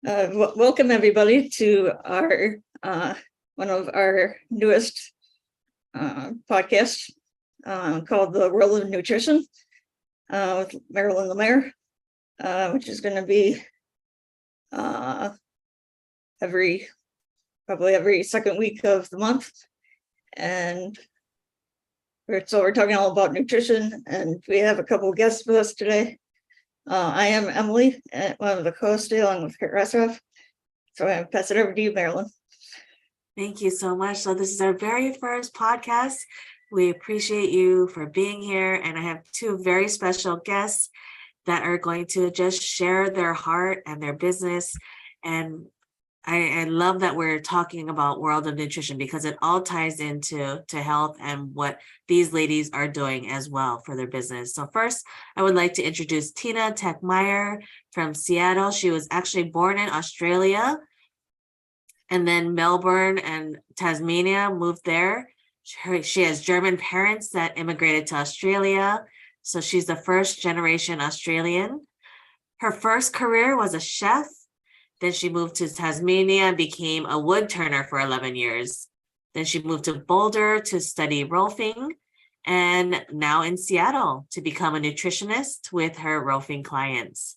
Welcome everybody to our one of our newest podcasts called The World of Nutrition with Marilyn Lemaire, which is going to be probably every second week of the month. And so we're talking all about nutrition, and we have a couple of guests with us today. I am Emily, one of the co-hosts along with Kurt Rasroff. So I'm going to pass it over to you, Marilyn. Thank you so much. So this is our very first podcast. We appreciate you for being here. And I have two very special guests that are going to just share their heart and their business. And I love that we're talking about World of Nutrition because it all ties into health and what these ladies are doing as well for their business. So first, I would like to introduce Tina Techmeyer from Seattle. She was actually born in Australia, and then Melbourne and Tasmania, moved there. She has German parents that immigrated to Australia. So she's the first generation Australian. Her first career was a chef. Then she moved to Tasmania and became a wood turner for 11 years. Then she moved to Boulder to study rolfing, and now in Seattle to become a nutritionist with her rolfing clients.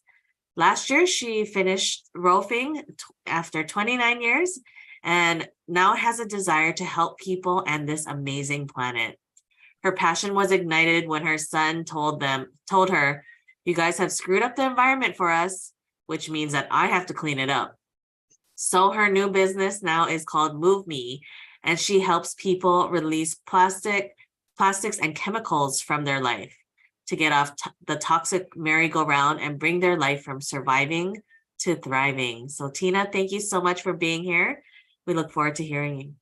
Last year, she finished rolfing after 29 years and now has a desire to help people and this amazing planet. Her passion was ignited when her son told her, "You guys have screwed up the environment for us," which means that I have to clean it up. So her new business now is called Move Me, and she helps people release plastics and chemicals from their life to get off the toxic merry-go-round and bring their life from surviving to thriving. So Tina, thank you so much for being here. We look forward to hearing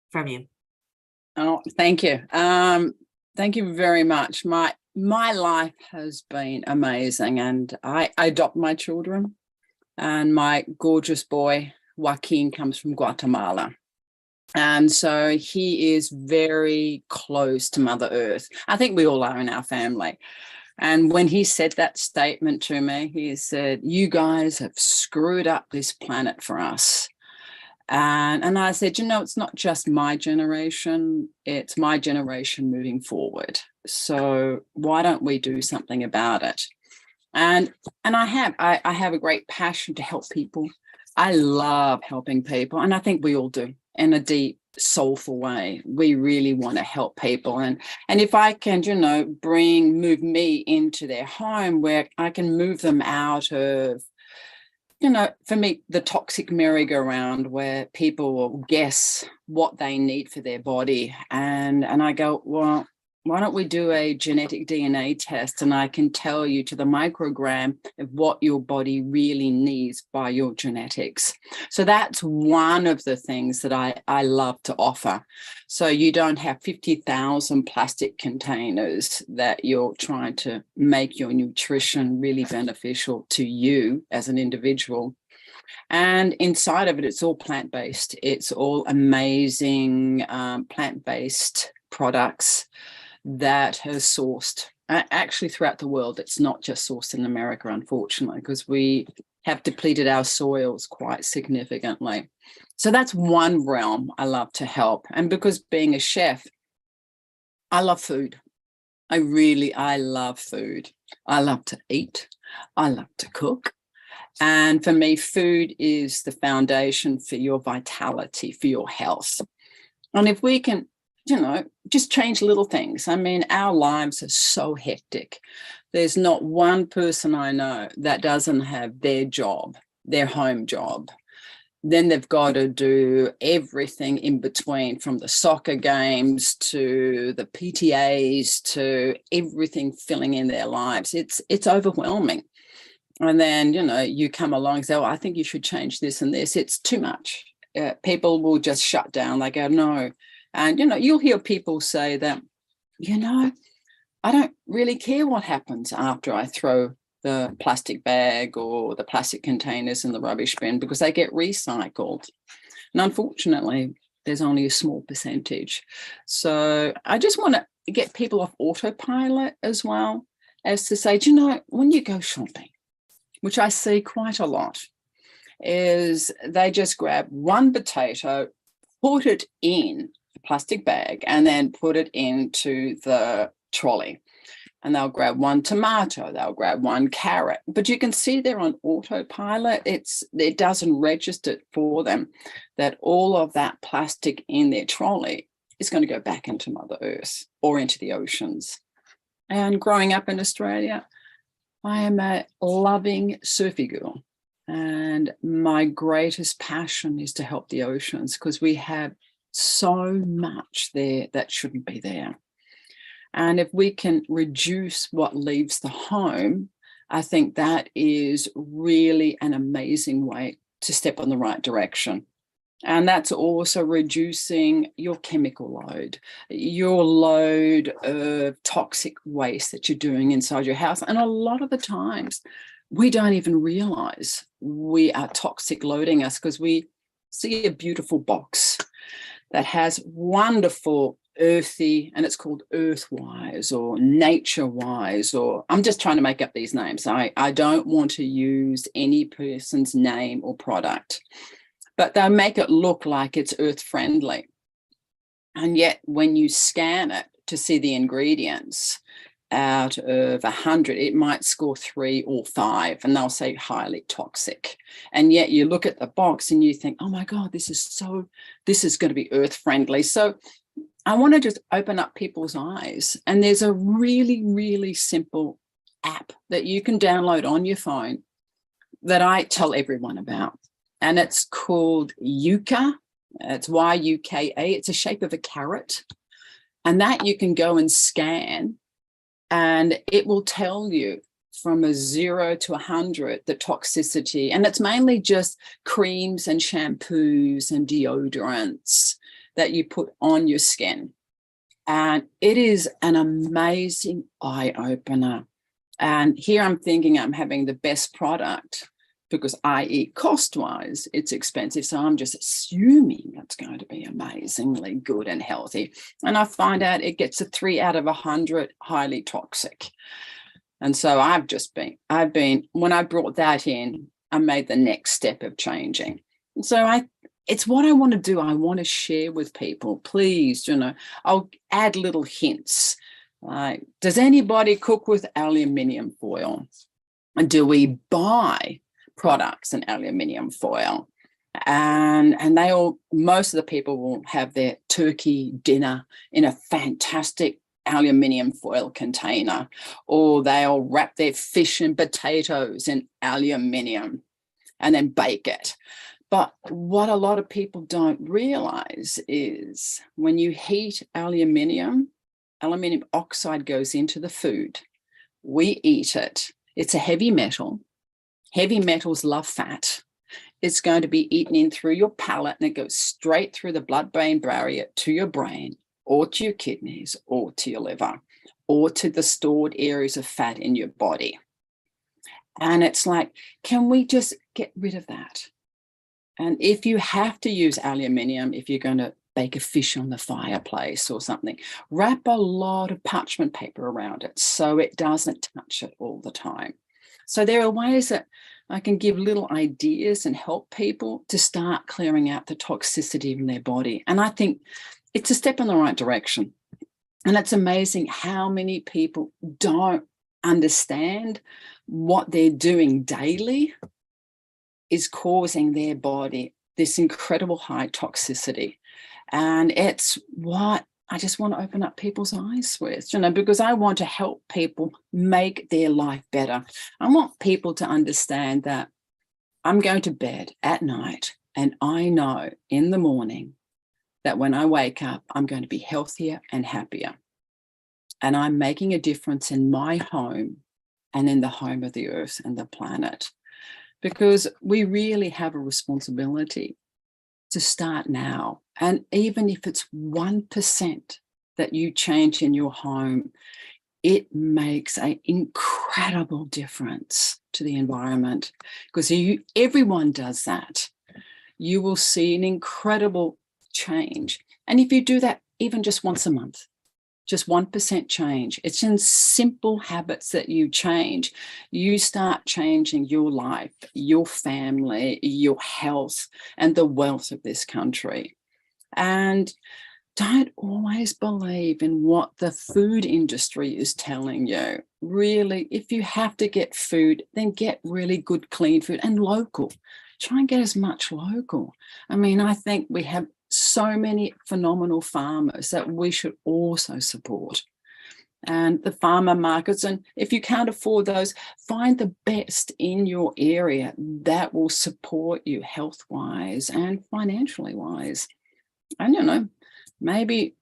from you. Oh, thank you. Thank you very much. My life has been amazing, and I adopt my children, and my gorgeous boy Joaquin comes from Guatemala, and so he is very close to Mother Earth. I think we all are in our family. And when he said that statement to me, he said, "You guys have screwed up this planet for us." And I said, it's not just my generation, it's my generation moving forward. So why don't we do something about it? And I have a great passion to help people. I love helping people, and I think we all do in a deep, soulful way. We really want to help people. And if I can, move me into their home where I can move them out of, for me, the toxic merry-go-round where people will guess what they need for their body. And I go, well, why don't we do a genetic DNA test, and I can tell you to the microgram of what your body really needs by your genetics. So that's one of the things that I love to offer. So you don't have 50,000 plastic containers that you're trying to make your nutrition really beneficial to you as an individual. And inside of it, it's all plant-based. It's all amazing plant-based products that are sourced actually throughout the world. It's not just sourced in America, unfortunately, because we have depleted our soils quite significantly. So that's one realm I love to help. And because being a chef, I love food. I love food. I love to eat. I love to cook. And for me, food is the foundation for your vitality, for your health. And if we can just change little things. I mean, our lives are so hectic. There's not one person I know that doesn't have their job, their home job. Then they've got to do everything in between, from the soccer games to the PTAs to everything filling in their lives. It's overwhelming. And then, you come along and say, "Oh, I think you should change this and this." It's too much. People will just shut down. They go, "No." And, you'll hear people say that, I don't really care what happens after I throw the plastic bag or the plastic containers in the rubbish bin, because they get recycled. And unfortunately, there's only a small percentage. So I just want to get people off autopilot as well, as to say, when you go shopping, which I see quite a lot, is they just grab one potato, put it in a plastic bag, and then put it into the trolley. And they'll grab one tomato, they'll grab one carrot, but you can see they're on autopilot. It doesn't register for them that all of that plastic in their trolley is going to go back into Mother Earth or into the oceans. And growing up in Australia, I am a loving surfy girl, and my greatest passion is to help the oceans because we have so much there that shouldn't be there. And if we can reduce what leaves the home, I think that is really an amazing way to step in the right direction. And that's also reducing your chemical load, your load of toxic waste that you're doing inside your house. And a lot of the times we don't even realize we are toxic loading us because we see a beautiful box that has wonderful earthy, and it's called Earthwise or Naturewise, or I'm just trying to make up these names. I don't want to use any person's name or product, but they'll make it look like it's earth friendly. And yet when you scan it to see the ingredients, out of 100, it might score 3 or 5, and they'll say highly toxic. And yet you look at the box and you think, oh my God, this is going to be earth friendly. So I want to just open up people's eyes. And there's a really, really simple app that you can download on your phone that I tell everyone about. And it's called Yuka. It's Yuka. It's a shape of a carrot. And that you can go and scan, and it will tell you from a 0 to 100 the toxicity. And it's mainly just creams and shampoos and deodorants that you put on your skin. And it is an amazing eye opener. And here I'm thinking I'm having the best product because i.e. cost-wise, it's expensive. So I'm just assuming it's going to be amazingly good and healthy. And I find out it gets a 3 out of 100 highly toxic. And so I've been, when I brought that in, I made the next step of changing. And so it's what I want to do. I want to share with people. Please, I'll add little hints. Does anybody cook with aluminium foil? And do we buy products in aluminium foil? And most of the people will have their turkey dinner in a fantastic aluminium foil container, or they'll wrap their fish and potatoes in aluminium and then bake it. But what a lot of people don't realize is when you heat aluminium oxide goes into the food. We eat it. It's a heavy metal. Heavy metals love fat. It's going to be eaten in through your palate, and it goes straight through the blood-brain barrier to your brain, or to your kidneys, or to your liver, or to the stored areas of fat in your body. And it's like, can we just get rid of that? And if you have to use aluminium, if you're going to bake a fish on the fireplace or something, wrap a lot of parchment paper around it so it doesn't touch it all the time. So there are ways that I can give little ideas and help people to start clearing out the toxicity in their body. And I think it's a step in the right direction. And it's amazing how many people don't understand what they're doing daily is causing their body this incredible high toxicity. And it's what I just want to open up people's eyes with, because I want to help people make their life better. I want people to understand that I'm going to bed at night and I know in the morning that when I wake up, I'm going to be healthier and happier. And I'm making a difference in my home and in the home of the earth and the planet. Because we really have a responsibility to start now. And even if it's 1% that you change in your home, it makes an incredible difference to the environment. Because everyone does that. You will see an incredible change. And if you do that even just once a month, just 1% change. It's in simple habits that you change. You start changing your life, your family, your health, and the wealth of this country. And don't always believe in what the food industry is telling you. Really, if you have to get food, then get really good, clean food and local. Try and get as much local. I mean, I think we have so many phenomenal farmers that we should also support. And the farmer markets, and if you can't afford those, find the best in your area that will support you health-wise and financially wise. And, you know, maybe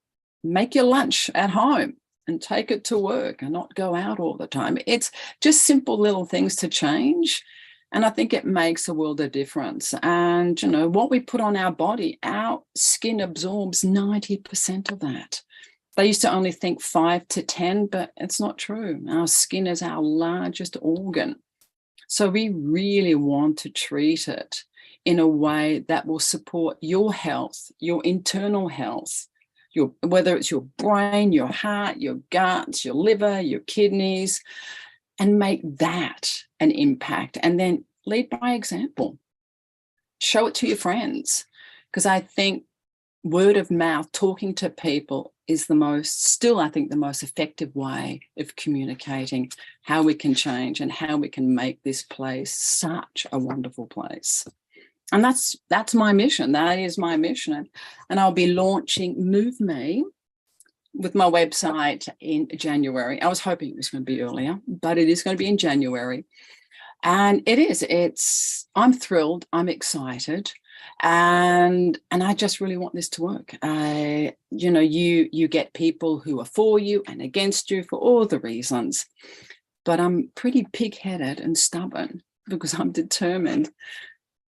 make your lunch at home and take it to work and not go out all the time. It's just simple little things to change. And I think it makes a world of difference. And, you know, what we put on our body, our skin absorbs 90% of that. They used to only think 5 to 10, but it's not true. Our skin is our largest organ. So we really want to treat it in a way that will support your health, your internal health, whether it's your brain, your heart, your guts, your liver, your kidneys, and make that an impact. And then lead by example. Show it to your friends. Because I think word of mouth, talking to people is the most effective way of communicating how we can change and how we can make this place such a wonderful place. And that's my mission. That is my mission. And I'll be launching Move Me with my website in January. I was hoping it was going to be earlier, but it is going to be in January. And I'm thrilled. I'm excited. And I just really want this to work. You know, you get people who are for you and against you for all the reasons. But I'm pretty pig-headed and stubborn because I'm determined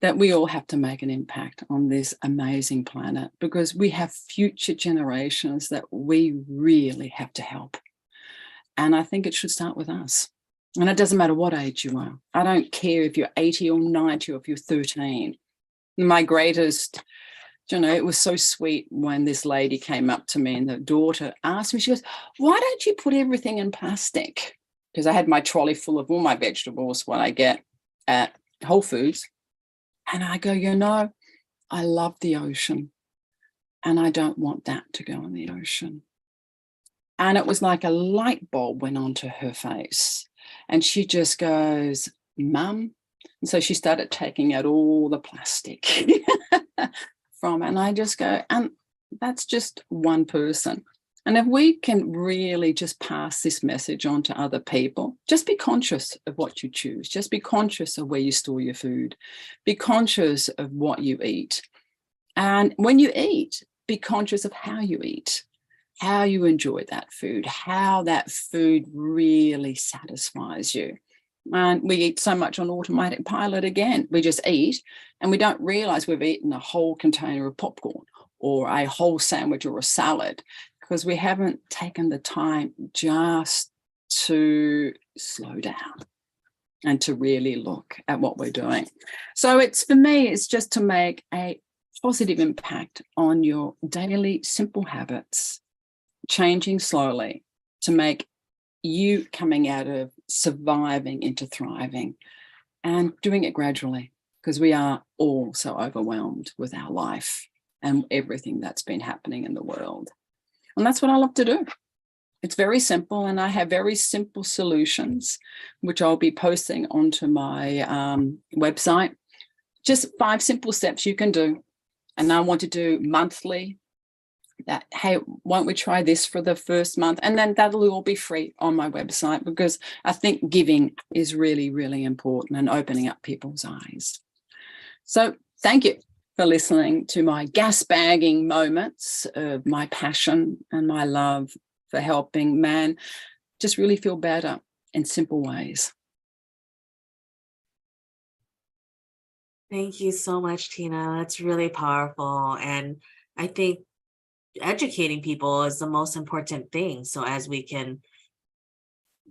that we all have to make an impact on this amazing planet, because we have future generations that we really have to help. And I think it should start with us. And it doesn't matter what age you are. I don't care if you're 80 or 90 or if you're 13. My greatest, you know, it was so sweet when this lady came up to me and the daughter asked me, she goes, why don't you put everything in plastic? Because I had my trolley full of all my vegetables, what I get at Whole Foods. And I go, you know, I love the ocean and I don't want that to go in the ocean. And it was like a light bulb went onto her face. And she just goes, Mum. And so she started taking out all the plastic from it. And I just go, and that's just one person. And if we can really just pass this message on to other people, just be conscious of what you choose. Just be conscious of where you store your food. Be conscious of what you eat. And when you eat, be conscious of how you eat, how you enjoy that food, how that food really satisfies you. And we eat so much on automatic pilot again. We just eat and we don't realize we've eaten a whole container of popcorn or a whole sandwich or a salad, because we haven't taken the time just to slow down and to really look at what we're doing. So for me, it's just to make a positive impact on your daily simple habits, changing slowly to make you coming out of surviving into thriving, and doing it gradually, because we are all so overwhelmed with our life and everything that's been happening in the world. And that's what I love to do. It's very simple, and I have very simple solutions, which I'll be posting onto my website. Just 5 simple steps you can do. And I want to do monthly. That, hey, won't we try this for the first month? And then that'll all be free on my website, because I think giving is really, really important and opening up people's eyes. So thank you for listening to my gas bagging moments of my passion and my love for helping man just really feel better in simple ways. Thank you so much, Tina. That's really powerful. And I think educating people is the most important thing. So as we can,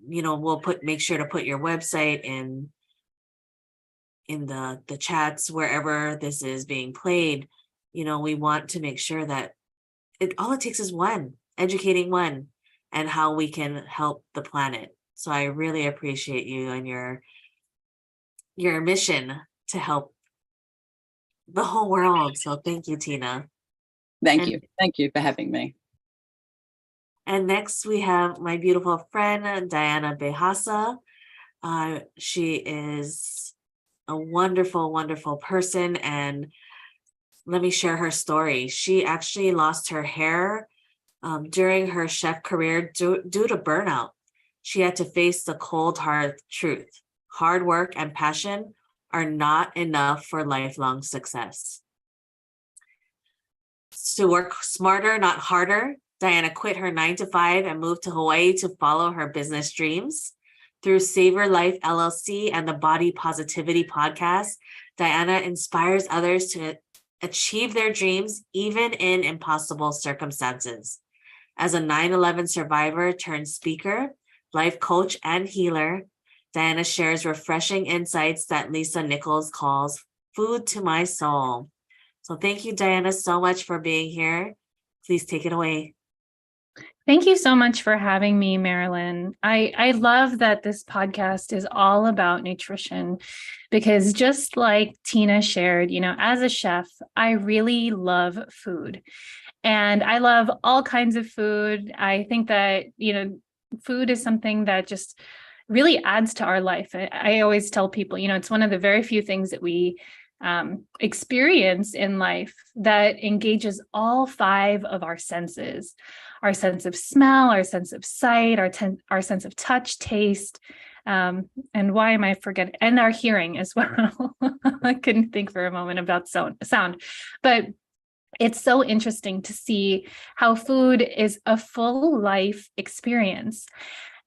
you know, we'll make sure to put your website in the chats wherever this is being played. You know, we want to make sure that all it takes is one, educating one. and how we can help the planet. So I really appreciate you and your mission to help the whole world. So thank you, Tina. Thank And- you. Thank you for having me. And next we have my beautiful friend, Diana Behasa. She is a wonderful, wonderful person. And let me share her story. She actually lost her hair during her chef career due to burnout. She had to face the cold, hard truth. Hard work and passion are not enough for lifelong success. To work smarter, not harder, Diana quit her 9-to-5 and moved to Hawaii to follow her business dreams. Through Savor Life LLC and the Body Positivity podcast, Diana inspires others to achieve their dreams even in impossible circumstances. As a 9/11 survivor turned speaker, life coach, and healer, Diana shares refreshing insights that Lisa Nichols calls food to my soul. So thank you, Diana, so much for being here. Please take it away. Thank you so much for having me, Marilyn. I love that this podcast is all about nutrition because just like Tina shared, as a chef, I really love food and I love all kinds of food. I think that, food is something that just really adds to our life. I always tell people, it's one of the very few things that we experience in life that engages all 5 of our senses. Our sense of smell, our sense of sight, our sense of touch, taste, and why am I forgetting? And our hearing as well. I couldn't think for a moment about sound, but it's so interesting to see how food is a full life experience.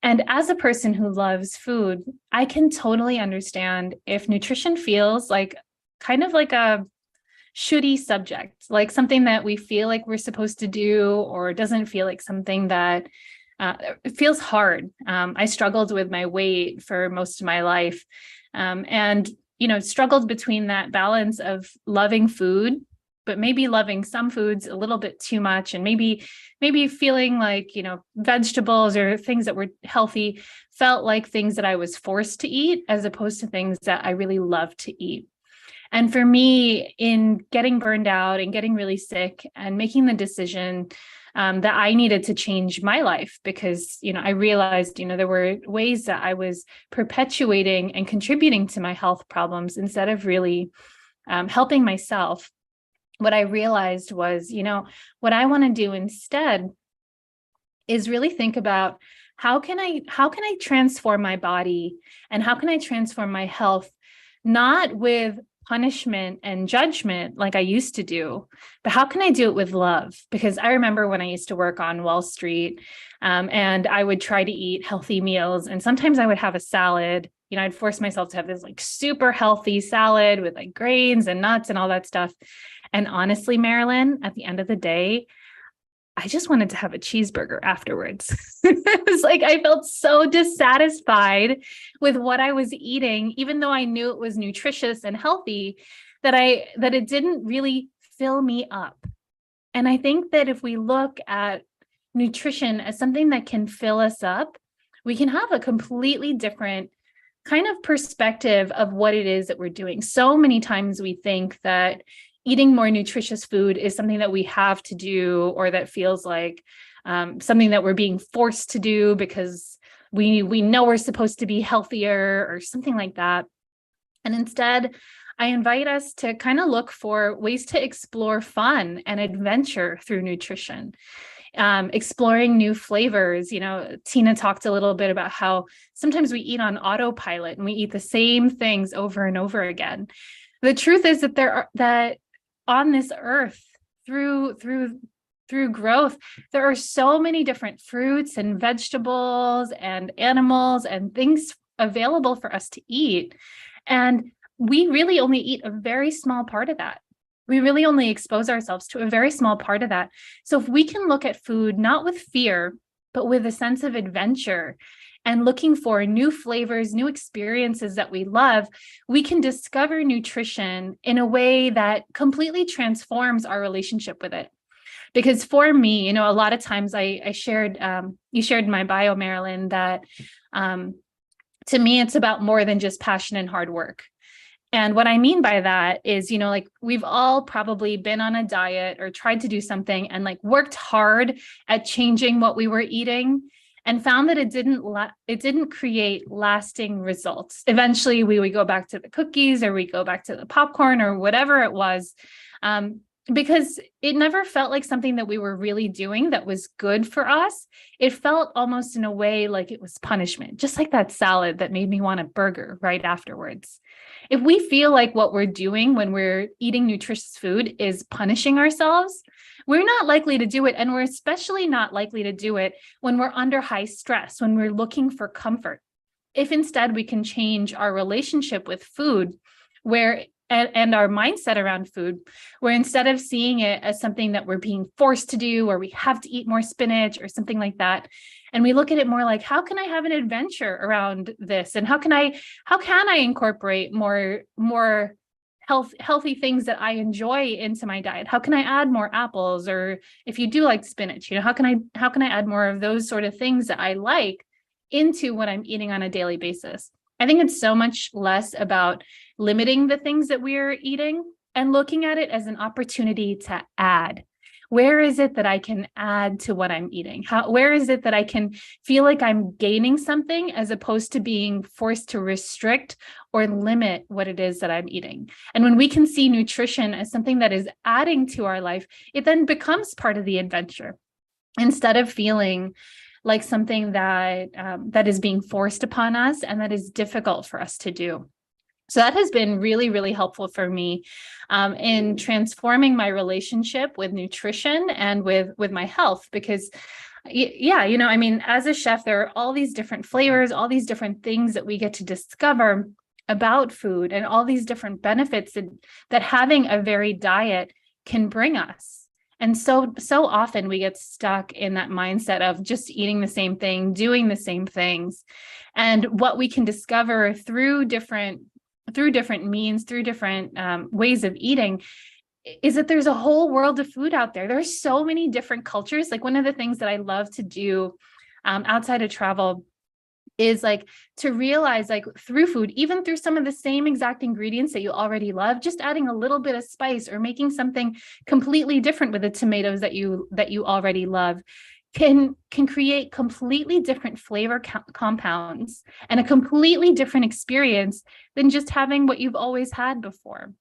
And as a person who loves food, I can totally understand if nutrition feels like kind of like a shouldy subject, like something that we feel like we're supposed to do, or doesn't feel like something that it feels hard. I struggled with my weight for most of my life, and struggled between that balance of loving food, but maybe loving some foods a little bit too much, and maybe feeling like vegetables or things that were healthy felt like things that I was forced to eat, as opposed to things that I really love to eat. And for me, in getting burned out and getting really sick and making the decision that I needed to change my life, because, I realized, there were ways that I was perpetuating and contributing to my health problems instead of really helping myself. What I realized was, what I want to do instead is really think about how can I transform my body and how can I transform my health, not with punishment and judgment like I used to do, but how can I do it with love? Because I remember when I used to work on Wall Street, and I would try to eat healthy meals, and sometimes I would have a salad. I'd force myself to have this like super healthy salad with like grains and nuts and all that stuff. And honestly, Marilyn, at the end of the day, I just wanted to have a cheeseburger afterwards. It was like I felt so dissatisfied with what I was eating, even though I knew it was nutritious and healthy, that it didn't really fill me up. And I think that if we look at nutrition as something that can fill us up, we can have a completely different kind of perspective of what it is that we're doing. So many times we think that eating more nutritious food is something that we have to do, or that feels like something that we're being forced to do because we know we're supposed to be healthier or something like that. And instead, I invite us to kind of look for ways to explore fun and adventure through nutrition. Exploring new flavors. Tina talked a little bit about how sometimes we eat on autopilot and we eat the same things over and over again. The truth is that on this earth, through growth, there are so many different fruits and vegetables and animals and things available for us to eat. And we really only eat a very small part of that. We really only expose ourselves to a very small part of that. So if we can look at food, not with fear, but with a sense of adventure and looking for new flavors, new experiences that we love, we can discover nutrition in a way that completely transforms our relationship with it. Because for me, you know, a lot of times I shared, you shared in my bio, Marilyn, that to me, it's about more than just passion and hard work. And what I mean by that is, you know, like we've all probably been on a diet or tried to do something and like worked hard at changing what we were eating and found that it didn't create lasting results. Eventually we would go back to the cookies or we go back to the popcorn or whatever it was, because it never felt like something that we were really doing that was good for us. It felt almost in a way like it was punishment, just like that salad that made me want a burger right afterwards. If we feel like what we're doing when we're eating nutritious food is punishing ourselves, we're not likely to do it. And we're especially not likely to do it when we're under high stress, when we're looking for comfort. If instead we can change our relationship with food, and our mindset around food, where instead of seeing it as something that we're being forced to do, or we have to eat more spinach or something like that, and we look at it more like, how can I have an adventure around this? And how can I incorporate more healthy things that I enjoy into my diet? How can I add more apples? Or if you do like spinach, you know, how can I add more of those sort of things that I like into what I'm eating on a daily basis? I think it's so much less about limiting the things that we're eating and looking at it as an opportunity to add. Where is it that I can add to what I'm eating? Where is it that I can feel like I'm gaining something as opposed to being forced to restrict or limit what it is that I'm eating? And when we can see nutrition as something that is adding to our life, it then becomes part of the adventure instead of feeling like something that is being forced upon us and that is difficult for us to do. So that has been really, really helpful for me in transforming my relationship with nutrition and with my health, because yeah, you know, I mean, as a chef, there are all these different flavors, all these different things that we get to discover about food and all these different benefits that having a varied diet can bring us. And so often we get stuck in that mindset of just eating the same thing, doing the same things. And what we can discover through different means, through different ways of eating, is that there's a whole world of food out there. There's so many different cultures. Like one of the things that I love to do outside of travel is like to realize, like through food, even through some of the same exact ingredients that you already love, just adding a little bit of spice or making something completely different with the tomatoes that you already love can create completely different flavor compounds and a completely different experience than just having what you've always had before.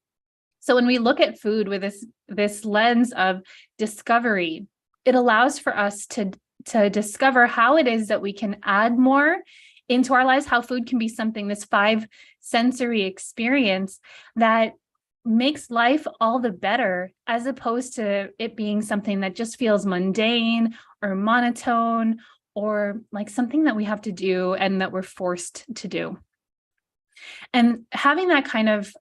So when we look at food with this lens of discovery, it allows for us to discover how it is that we can add more into our lives, how food can be something, this 5 sensory experience that makes life all the better, as opposed to it being something that just feels mundane or monotone or like something that we have to do and that we're forced to do. And having that kind of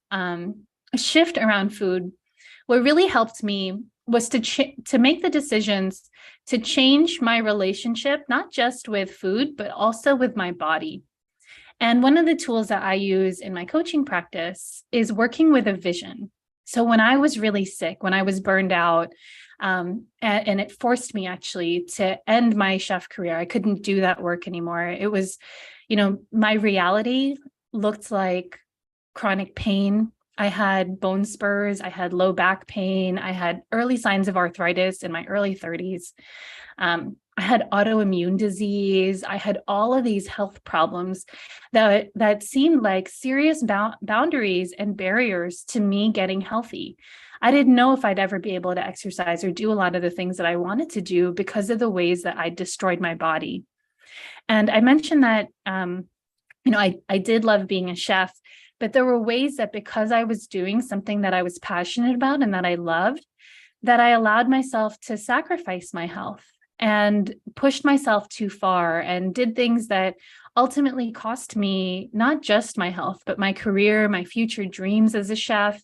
shift around food, what really helped me was to make the decisions to change my relationship, not just with food, but also with my body. And one of the tools that I use in my coaching practice is working with a vision. So when I was really sick, when I was burned out, and it forced me actually to end my chef career, I couldn't do that work anymore. It was, you know, my reality looked like chronic pain. I had bone spurs, I had low back pain, I had early signs of arthritis in my early 30s. I had autoimmune disease. I had all of these health problems that seemed like serious boundaries and barriers to me getting healthy. I didn't know if I'd ever be able to exercise or do a lot of the things that I wanted to do because of the ways that I destroyed my body. And I mentioned that, you know, I did love being a chef, but there were ways that because I was doing something that I was passionate about and that I loved, that I allowed myself to sacrifice my health and pushed myself too far and did things that ultimately cost me not just my health, but my career, my future dreams as a chef.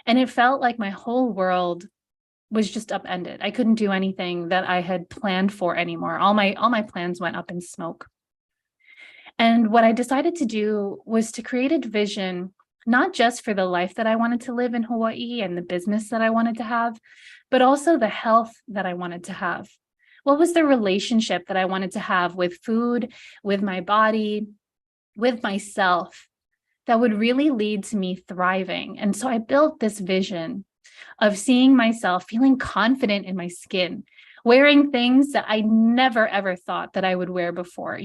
And it felt like my whole world was just upended. I couldn't do anything that I had planned for anymore. All my plans went up in smoke. And what I decided to do was to create a vision not just for the life that I wanted to live in Hawaii and the business that I wanted to have, but also the health that I wanted to have. What was the relationship that I wanted to have with food, with my body, with myself that would really lead to me thriving? And so I built this vision of seeing myself feeling confident in my skin, wearing things that I never ever thought that I would wear before.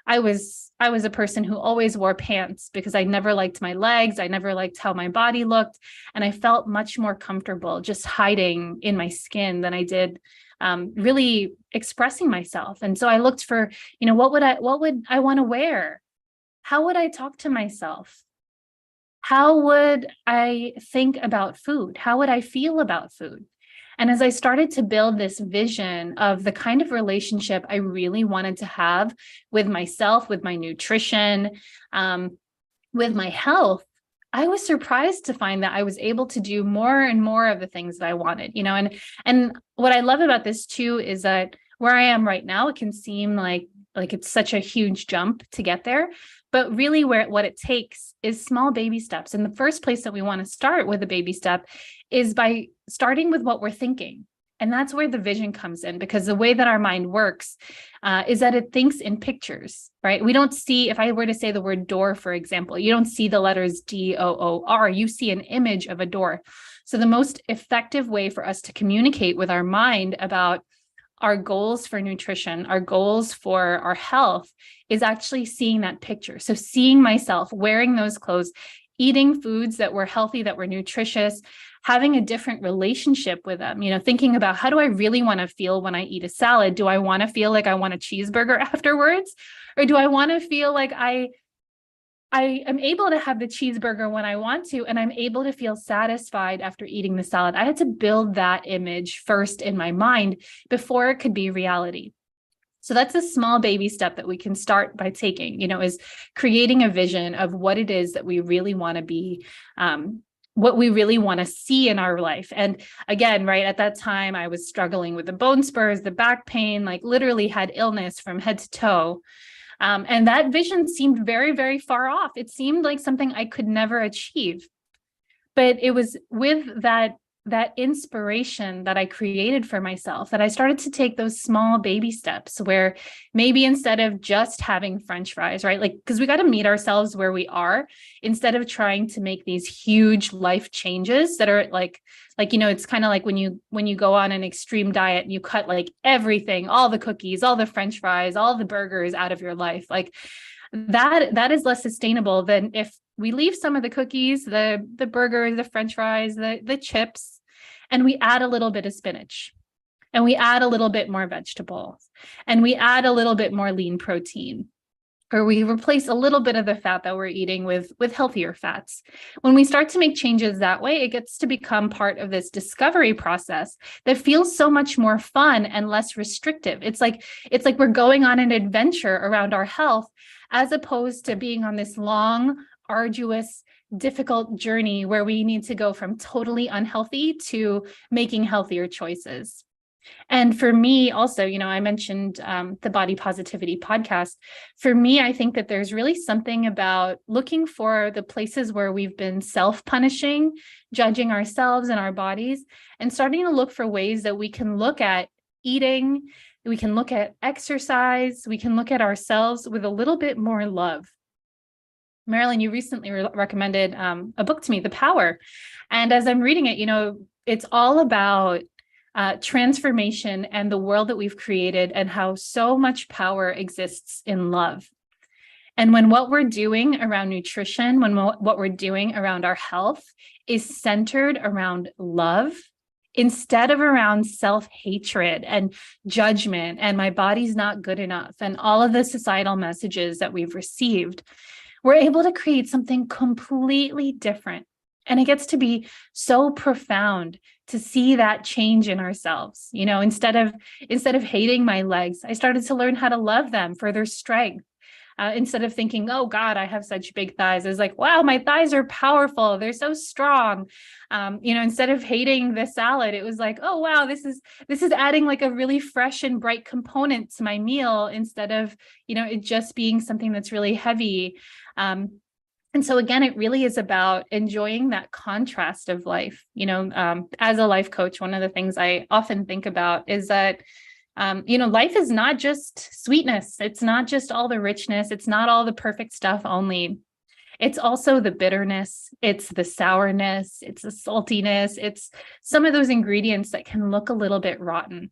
I was a person who always wore pants because I never liked my legs. I never liked how my body looked. And I felt much more comfortable just hiding in my skin than I did really expressing myself. And so I looked for, what would I want to wear? How would I talk to myself? How would I think about food? How would I feel about food? And as I started to build this vision of the kind of relationship I really wanted to have with myself, with my nutrition, with my health, I was surprised to find that I was able to do more and more of the things that I wanted, and what I love about this too is that where I am right now, it can seem like it's such a huge jump to get there, but really what it takes is small baby steps. And the first place that we want to start with a baby step is by starting with what we're thinking. And that's where the vision comes in, because the way that our mind works is that it thinks in pictures, right? We don't see, if I were to say the word door, for example, you don't see the letters DOOR, you see an image of a door. So the most effective way for us to communicate with our mind about our goals for nutrition, our goals for our health, is actually seeing that picture. So seeing myself wearing those clothes, eating foods that were healthy, that were nutritious, having a different relationship with them, thinking about, how do I really want to feel when I eat a salad? Do I want to feel like I want a cheeseburger afterwards? Or do I want to feel like I am able to have the cheeseburger when I want to, and I'm able to feel satisfied after eating the salad? I had to build that image first in my mind before it could be reality. So that's a small baby step that we can start by taking, is creating a vision of what it is that we really want to be, what we really want to see in our life. And again, right at that time, I was struggling with the bone spurs, the back pain, like literally had illness from head to toe. And that vision seemed very, very far off. It seemed like something I could never achieve. But it was with that inspiration that I created for myself that I started to take those small baby steps, where maybe instead of just having French fries, right? Because we got to meet ourselves where we are, instead of trying to make these huge life changes that are it's kind of like when you go on an extreme diet and you cut like everything, all the cookies, all the French fries, all the burgers out of your life. Like that is less sustainable than if we leave some of the cookies, the burgers, the French fries, the chips, and we add a little bit of spinach, and we add a little bit more vegetables, and we add a little bit more lean protein, or we replace a little bit of the fat that we're eating with healthier fats. When we start to make changes that way, it gets to become part of this discovery process that feels so much more fun and less restrictive. It's like we're going on an adventure around our health, as opposed to being on this long, arduous, difficult journey where we need to go from totally unhealthy to making healthier choices. And for me also, I mentioned the Body Positivity podcast. For me, I think that there's really something about looking for the places where we've been self-punishing, judging ourselves and our bodies, and starting to look for ways that we can look at eating, we can look at exercise, we can look at ourselves with a little bit more love. Marilyn, you recently recommended a book to me, The Power. And as I'm reading it, it's all about transformation and the world that we've created, and how so much power exists in love. And when what we're doing around nutrition, when what we're doing around our health is centered around love, instead of around self-hatred and judgment and my body's not good enough and all of the societal messages that we've received, we're able to create something completely different. And it gets to be so profound to see that change in ourselves. Instead of hating my legs, I started to learn how to love them for their strength. Instead of thinking, oh God, I have such big thighs, I was like, wow, my thighs are powerful. They're so strong. Instead of hating the salad, it was like, oh wow, this is adding like a really fresh and bright component to my meal, instead of, it just being something that's really heavy. And so again, it really is about enjoying that contrast of life. As a life coach, one of the things I often think about is that life is not just sweetness. It's not just all the richness. It's not all the perfect stuff only. It's also the bitterness. It's the sourness. It's the saltiness. It's some of those ingredients that can look a little bit rotten.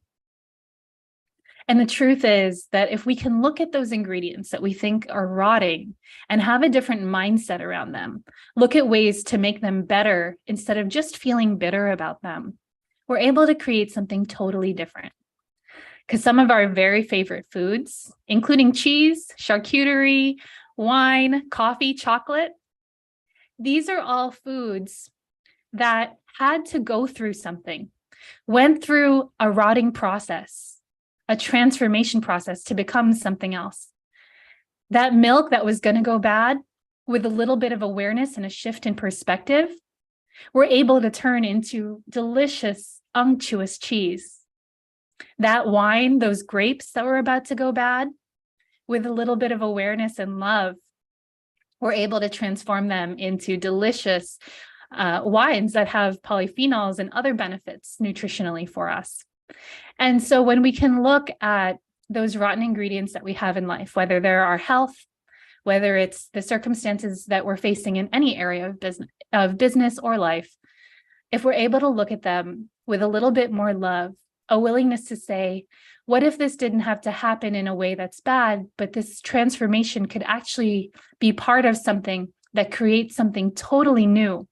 And the truth is that if we can look at those ingredients that we think are rotting and have a different mindset around them, look at ways to make them better instead of just feeling bitter about them, we're able to create something totally different. Because some of our very favorite foods, including cheese, charcuterie, wine, coffee, chocolate, these are all foods that had to go through something, went through a rotting process, a transformation process to become something else. That milk that was going to go bad, with a little bit of awareness and a shift in perspective, we're able to turn into delicious, unctuous cheese. That wine, those grapes that were about to go bad, with a little bit of awareness and love, we're able to transform them into delicious wines that have polyphenols and other benefits nutritionally for us. And so when we can look at those rotten ingredients that we have in life, whether they're our health, whether it's the circumstances that we're facing in any area of business or life, if we're able to look at them with a little bit more love, a willingness to say, what if this didn't have to happen in a way that's bad, but this transformation could actually be part of something that creates something totally new?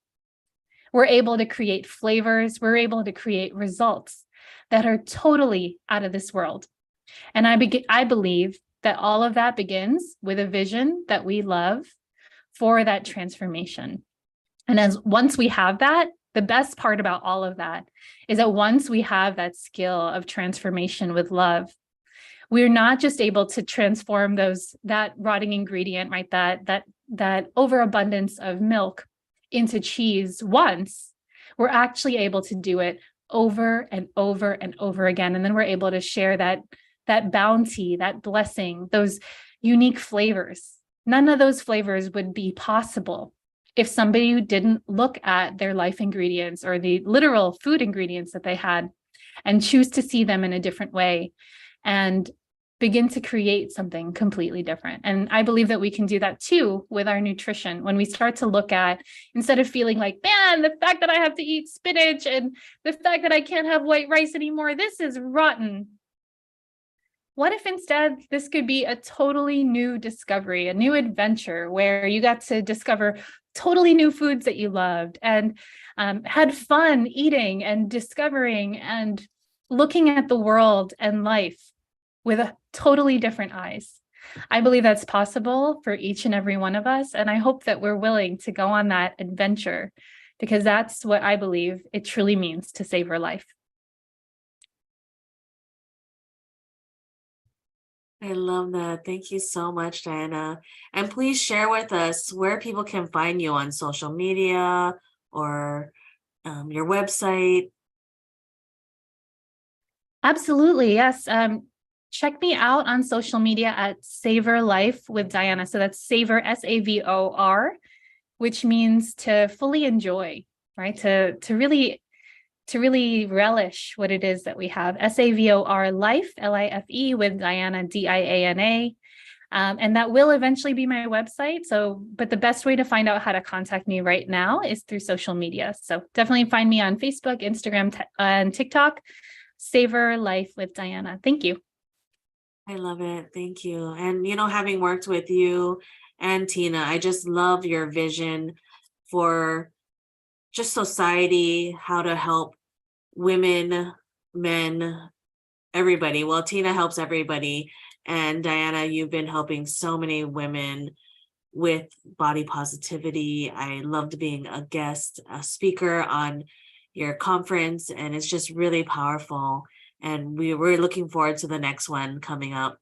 We're able to create flavors, we're able to create results that are totally out of this world. And I believe that all of that begins with a vision that we love for that transformation. And once we have that, the best part about all of that is that once we have that skill of transformation with love, we're not just able to transform that rotting ingredient, right? That overabundance of milk into cheese once. We're actually able to do it over and over and over again. And then we're able to share that bounty, that blessing, those unique flavors. None of those flavors would be possible if somebody didn't look at their life ingredients or the literal food ingredients that they had and choose to see them in a different way and begin to create something completely different. And I believe that we can do that too with our nutrition. When we start to look at, instead of feeling like, man, the fact that I have to eat spinach and the fact that I can't have white rice anymore, this is rotten. What if instead this could be a totally new discovery, a new adventure where you got to discover totally new foods that you loved and had fun eating and discovering and looking at the world and life with a totally different eyes? I believe that's possible for each and every one of us. And I hope that we're willing to go on that adventure, because that's what I believe it truly means to savor life. I love that. Thank you so much, Diana. And please share with us where people can find you on social media or your website. Absolutely. Yes. Check me out on social media at Savor Life with Diana. So that's Savor, SAVOR, which means to fully enjoy, right? To really relish what it is that we have. SAVOR Life, LIFE with Diana, DIANA. And that will eventually be my website. But the best way to find out how to contact me right now is through social media. So definitely find me on Facebook, Instagram, and TikTok. Savor Life with Diana. Thank you. I love it. Thank you. And, having worked with you and Tina, I just love your vision for just society, how to help women, men, everybody. Well, Tina helps everybody. And Diana, you've been helping so many women with body positivity. I loved being a guest, a speaker on your conference, and it's just really powerful. And we're looking forward to the next one coming up.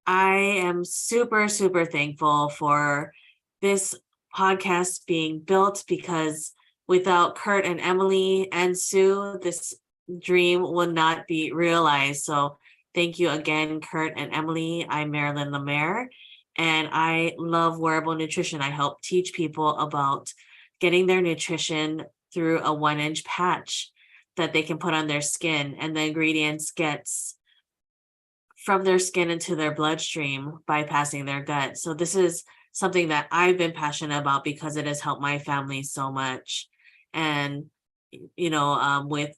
I am super, super thankful for this podcast being built, because without Kurt and Emily and Sue, this dream will not be realized. So thank you again, Kurt and Emily. I'm Marilyn Lemaire, And I love wearable nutrition. I help teach people about getting their nutrition through a 1-inch patch that they can put on their skin, and the ingredients gets from their skin into their bloodstream, bypassing their gut. So this is something that I've been passionate about because it has helped my family so much. And, with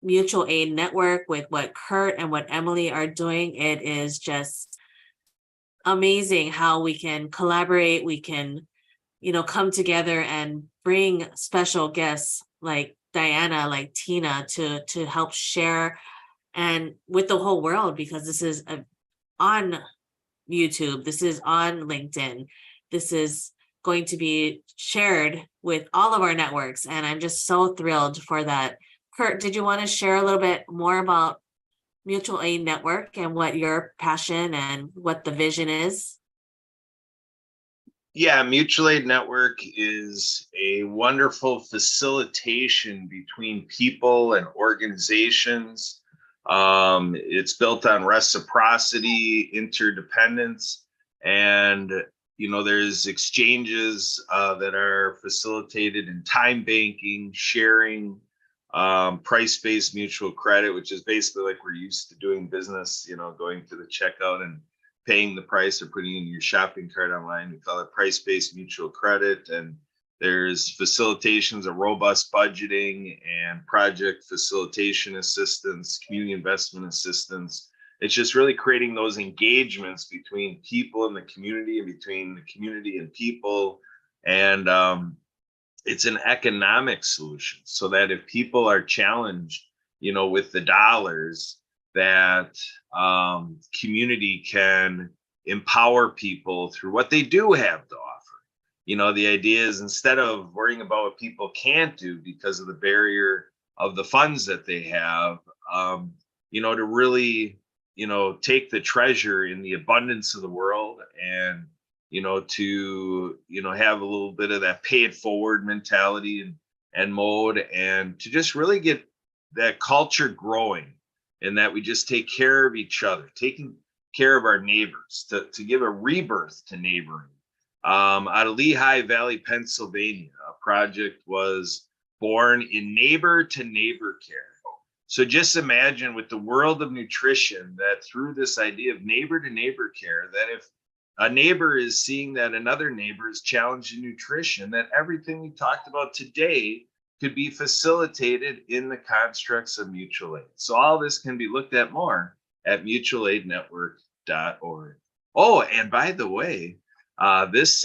Mutual Aid Network, with what Kurt and what Emily are doing, it is just amazing how we can collaborate. We can, come together and bring special guests like Diana, like Tina, to help share and with the whole world, because this is on YouTube, this is on LinkedIn, this is going to be shared with all of our networks, and I'm just so thrilled for that. Kurt, did you want to share a little bit more about Mutual Aid Network and what your passion and what the vision is? Yeah, Mutual Aid Network is a wonderful facilitation between people and organizations. It's built on reciprocity, interdependence, and there's exchanges that are facilitated in time banking, sharing, price-based mutual credit, which is basically like we're used to doing business, going to the checkout and paying the price or putting in your shopping cart online. We call it price-based mutual credit. And there's facilitations of robust budgeting and project facilitation assistance, community investment assistance. It's just really creating those engagements between people in the community and between the community and people. And it's an economic solution so that if people are challenged, with the dollars, that community can empower people through what they do have to offer. The idea is, instead of worrying about what people can't do because of the barrier of the funds that they have, to really, take the treasure in the abundance of the world and, to, have a little bit of that pay it forward mentality and mode, and to just really get that culture growing, and that we just take care of each other, taking care of our neighbors, to give a rebirth to neighboring. Out of Lehigh Valley, Pennsylvania, a project was born in neighbor to neighbor care. So just imagine, with the world of nutrition, that through this idea of neighbor to neighbor care, that if a neighbor is seeing that another neighbor is challenged in nutrition, that everything we talked about today could be facilitated in the constructs of mutual aid. So all this can be looked at more at mutualaidnetwork.org. Oh, and by the way, this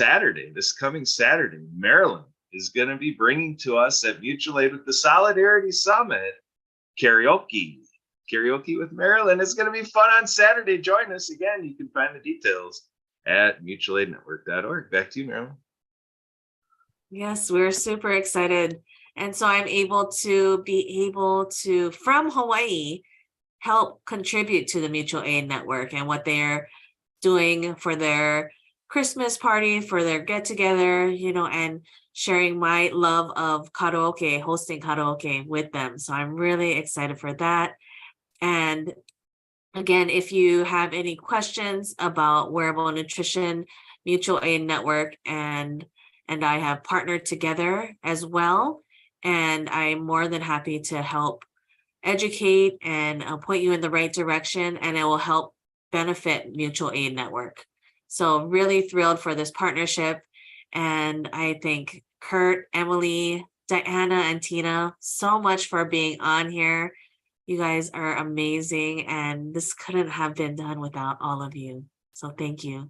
coming Saturday, Marilyn is going to be bringing to us at Mutual Aid with the Solidarity Summit karaoke with Marilyn. It's going to be fun on Saturday. Join us. Again, you can find the details at mutualaidnetwork.org. Back to you, Marilyn. Yes, we're super excited. And so I'm able to, from Hawaii, help contribute to the Mutual Aid Network and what they're doing for their Christmas party, for their get together, and sharing my love of karaoke, hosting karaoke with them. So I'm really excited for that. And again, if you have any questions about wearable nutrition, Mutual Aid Network and I have partnered together as well. And I'm more than happy to help educate and point you in the right direction, and it will help benefit Mutual Aid Network. So really thrilled for this partnership. And I thank Kurt, Emily, Diana, and Tina so much for being on here. You guys are amazing, and this couldn't have been done without all of you. So thank you.